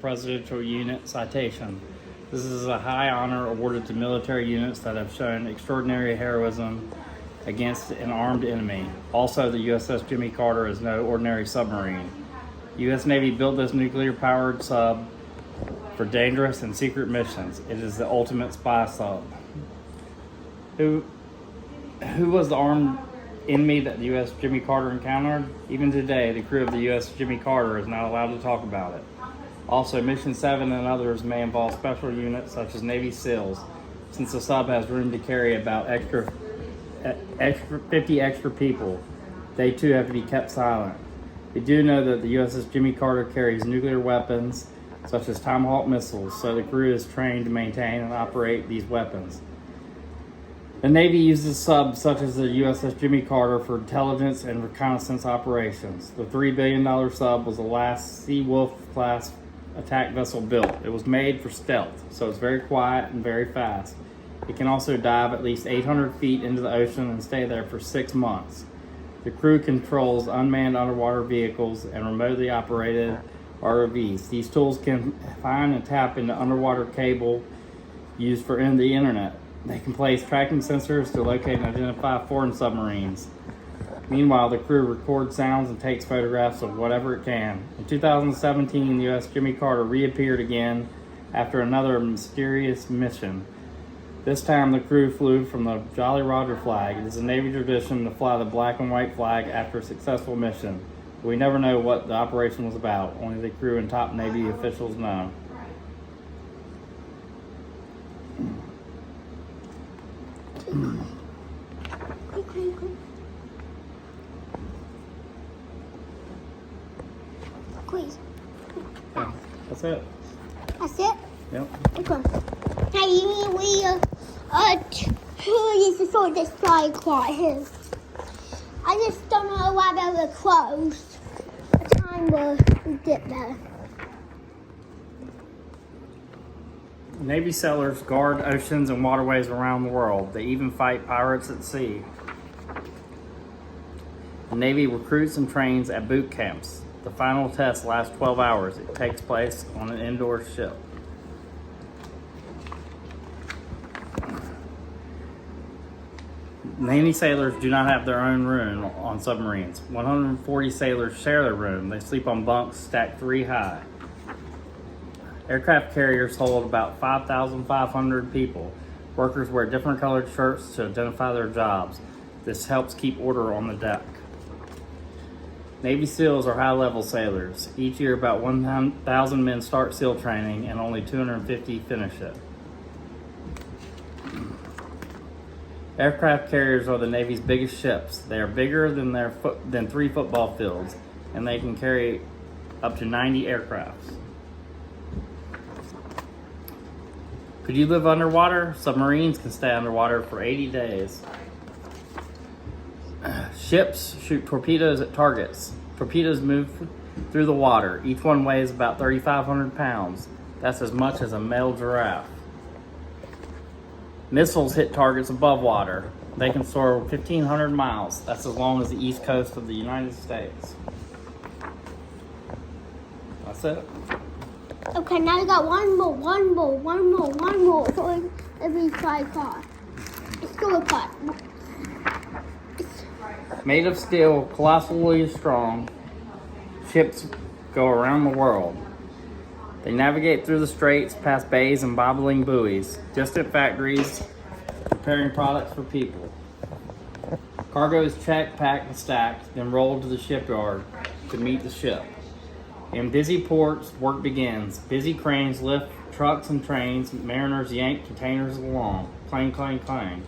Presidential Unit Citation. This is a high honor awarded to military units that have shown extraordinary heroism against an armed enemy. Also, the USS Jimmy Carter is no ordinary submarine. U.S. Navy built this nuclear-powered sub for dangerous and secret missions. It is the ultimate spy sub. Who was the armed enemy that the U.S. Jimmy Carter encountered? Even today, the crew of the U.S. Jimmy Carter is not allowed to talk about it. Also, Mission 7 and others may involve special units such as Navy SEALs, since the sub has room to carry about 50 extra people. They too have to be kept silent. We do know that the USS Jimmy Carter carries nuclear weapons such as Tomahawk missiles, so the crew is trained to maintain and operate these weapons. The Navy uses subs such as the USS Jimmy Carter for intelligence and reconnaissance operations. The $3 billion sub was the last Seawolf class attack vessel built. It was made for stealth, so it's very quiet and very fast. It can also dive at least 800 feet into the ocean and stay there for 6 months. The crew controls unmanned underwater vehicles and remotely operated ROVs. These tools can find and tap into underwater cable used for the internet. They can place tracking sensors to locate and identify foreign submarines. Meanwhile, the crew records sounds and takes photographs of whatever it can. In 2017, the U.S. Jimmy Carter reappeared again after another mysterious mission. This time, the crew flew from the Jolly Roger flag. It is a Navy tradition to fly the black and white flag after a successful mission. We never know what the operation was about. Only the crew and top Navy officials know. Please. Yeah, that's it. That's it? Yep. Okay. Now you mean we who is the sort of this fly caught him? I just don't know why they were closed. The time will get there. Navy sailors guard oceans and waterways around the world. They even fight pirates at sea. The Navy recruits and trains at boot camps. The final test lasts 12 hours. It takes place on an indoor ship. Navy sailors do not have their own room on submarines. 140 sailors share their room. They sleep on bunks stacked 3 high. Aircraft carriers hold about 5,500 people. Workers wear different colored shirts to identify their jobs. This helps keep order on the deck. Navy SEALs are high-level sailors. Each year, about 1,000 men start SEAL training and only 250 finish it. Aircraft carriers are the Navy's biggest ships. They are bigger than 3 football fields, and they can carry up to 90 aircrafts. Could you live underwater? Submarines can stay underwater for 80 days. Ships shoot torpedoes at targets. Torpedoes move through the water. Each one weighs about 3,500 pounds. That's as much as a male giraffe. Missiles hit targets above water. They can soar 1,500 miles. That's as long as the east coast of the United States. That's it. Okay, now we got one more. So every fly caught. It's still a pot. Made of steel, colossally strong, ships go around the world. They navigate through the straits, past bays and bobbling buoys, distant factories, preparing products for people. Cargo is checked, packed, and stacked, then rolled to the shipyard to meet the ship. In busy ports, work begins. Busy cranes lift trucks and trains. Mariners yank containers along. Clang, clang, clang.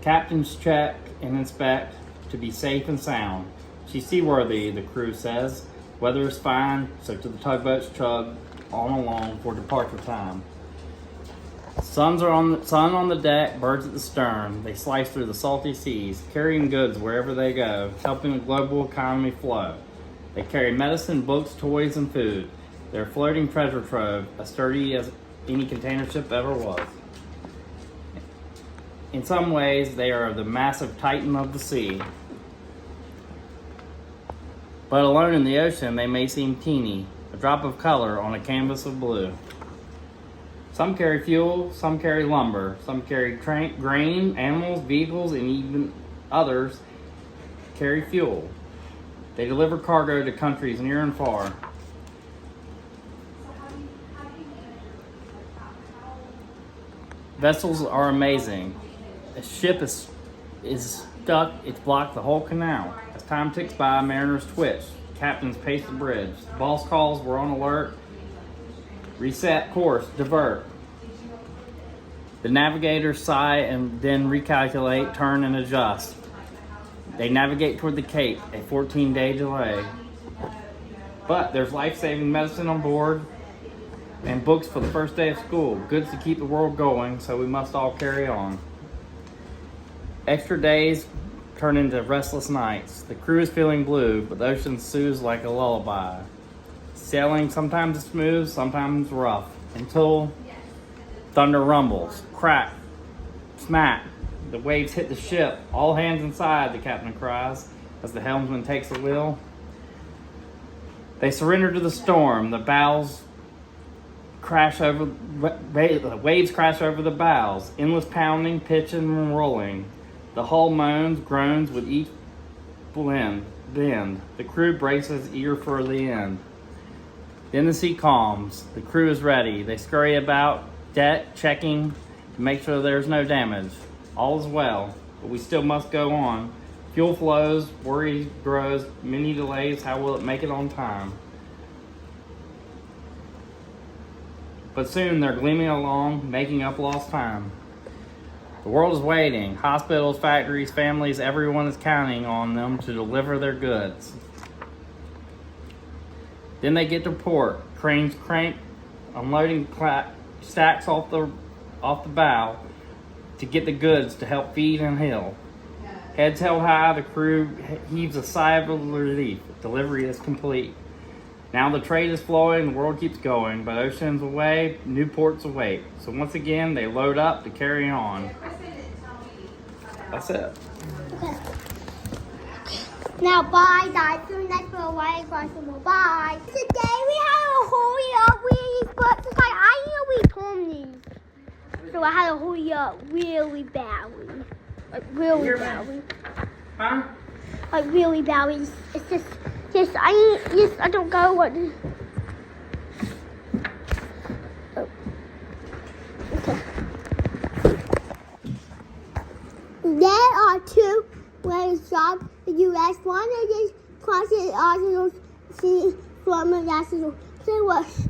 Captains check and inspect to be safe and sound. She's seaworthy, the crew says. Weather is fine, so to the tugboats chug on along for departure time. Sun on the deck, birds at the stern. They slice through the salty seas, carrying goods wherever they go, helping the global economy flow. They carry medicine, books, toys, and food. They're a floating treasure trove, as sturdy as any container ship ever was. In some ways, they are the massive titan of the sea. But alone in the ocean, they may seem teeny. a drop of color on a canvas of blue. Some carry fuel, some carry lumber, some carry grain, animals, vehicles, and even others carry fuel. They deliver cargo to countries near and far. Vessels are amazing. A ship is stuck, it's blocked the whole canal. As time ticks by, mariners twitch. Captains pace the bridge. Boss calls, we're on alert. Reset course, divert. The navigators sigh and then recalculate, turn and adjust. They navigate toward the Cape, a 14-day delay. But there's life-saving medicine on board and books for the first day of school. Goods to keep the world going, so we must all carry on. Extra days turn into restless nights. The crew is feeling blue, but the ocean soothes like a lullaby. Sailing sometimes is smooth, sometimes rough, until thunder rumbles, crack, smack. The waves hit the ship. All hands inside, the captain cries as the helmsman takes the wheel. They surrender to the storm. The waves crash over the bows. Endless pounding, pitching, and rolling. The hull moans, groans with each bend. The crew braces, eager for the end. Then the sea calms. The crew is ready. They scurry about deck, checking to make sure there's no damage. All is well, but we still must go on. Fuel flows, worry grows, many delays. How will it make it on time? But soon they're gleaming along, making up lost time. The world is waiting. Hospitals, factories, families, everyone is counting on them to deliver their goods. Then they get to port. Cranes crank, unloading stacks off the bow to get the goods to help feed and heal. Heads held high, the crew heaves a sigh of relief. Delivery is complete. Now the trade is flowing, the world keeps going, but oceans away, new ports await. So once again, they load up to carry on. That's it. Okay. Now, bye, guys. See you next for a while. Bye. Today we had a hurry up really, but just like I really told me. So I had to hurry up really badly. Like really badly. Huh? Like really badly. It's just I don't know what. Oh. Okay. There are two ways of the U.S. One is closet arsenals, see from the national. It was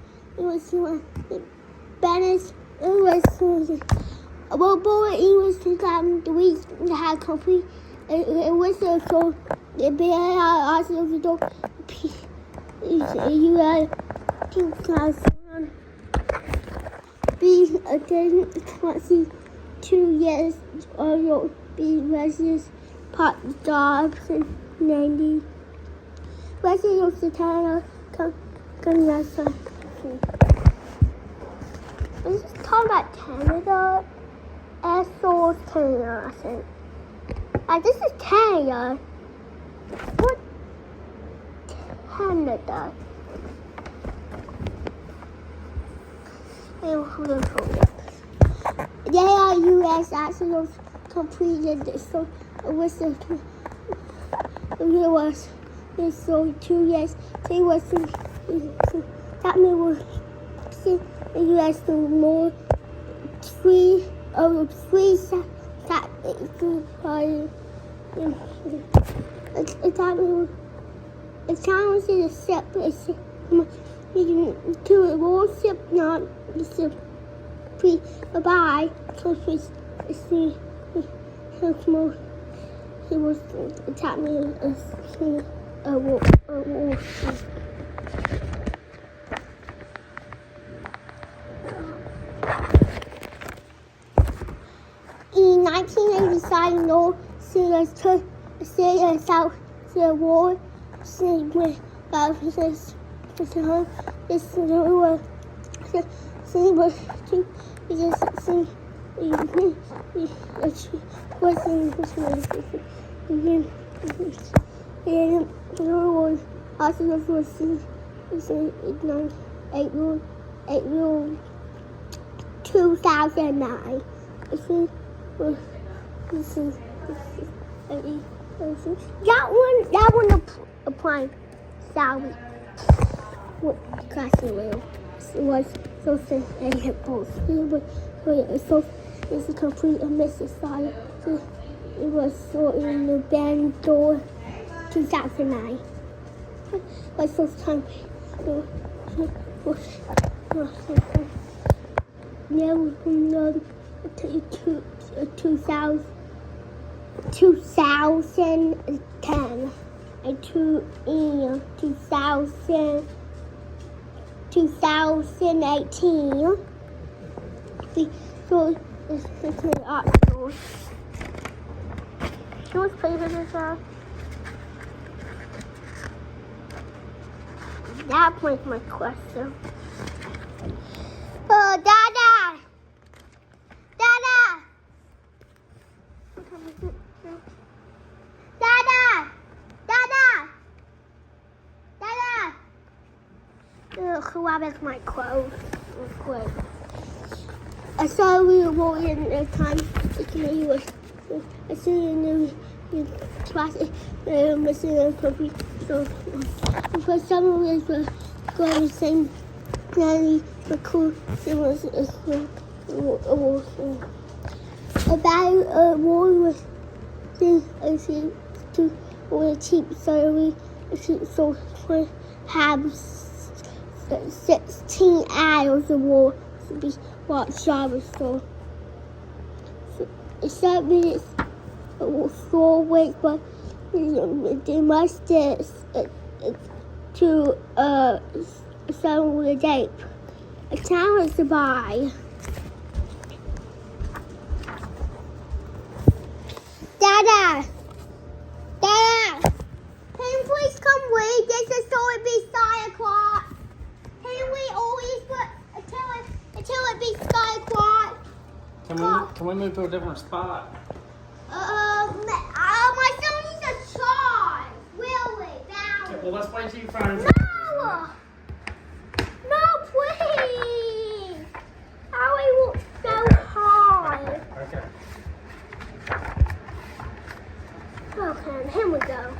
Bennett. It was a boy. It was the week had complete. It was so the big arsenal. You had 2000. Be attended 2 years old. Be residents part jobs and 90 residents of Canada come This is talking about Canada. Essels, Canada, I think. This is Canada. What? Canada. They are U.S. assholes completed this. So it was so 2 years. They was that means the U.S. more three it's time to see the ship. You can do it all ship, not the ship. Bye. Because he was attacking a war. In 1985, no sailors took sailors out to the war. This is April 2009. This is that one applying salary. What class it was social and hippos. So it's a complete misdesign. It was so in the band door 2009. But so time yeah, we know 2010 and 2018. So it's an art school. You want to play with this out? That was my question. Oh, Dada! Dada! What time is it? Dada! Dada! Dada! Ugh, grab my clothes real quick. I saw we were walking at the time. I see a new class. Missing a puppy. So, because some of us were going the same nanny, but cool. It was about a war with cheap, so we have 16 hours of war to be what Shabbos for. It's 7 minutes 4 weeks, but they must to settle the date. A town is to buy. Dada! Dada! Can you please come read this so it be 5 o'clock? Can we always put until it be 5 o'clock? Can we move to a different spot? My son needs a charge. Really, now. Well, let's wait till you find. No, please. How we will so hard. Okay. Okay, here we go.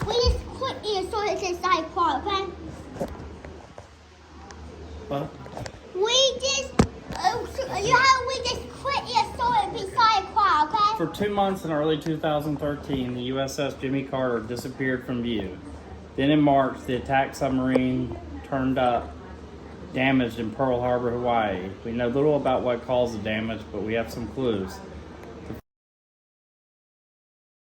We just put it so it's inside part, okay? What? We just quit it so it beside part, okay? For 2 months in early 2013, the USS Jimmy Carter disappeared from view. Then in March, the attack submarine turned up, damaged in Pearl Harbor, Hawaii. We know little about what caused the damage, but we have some clues.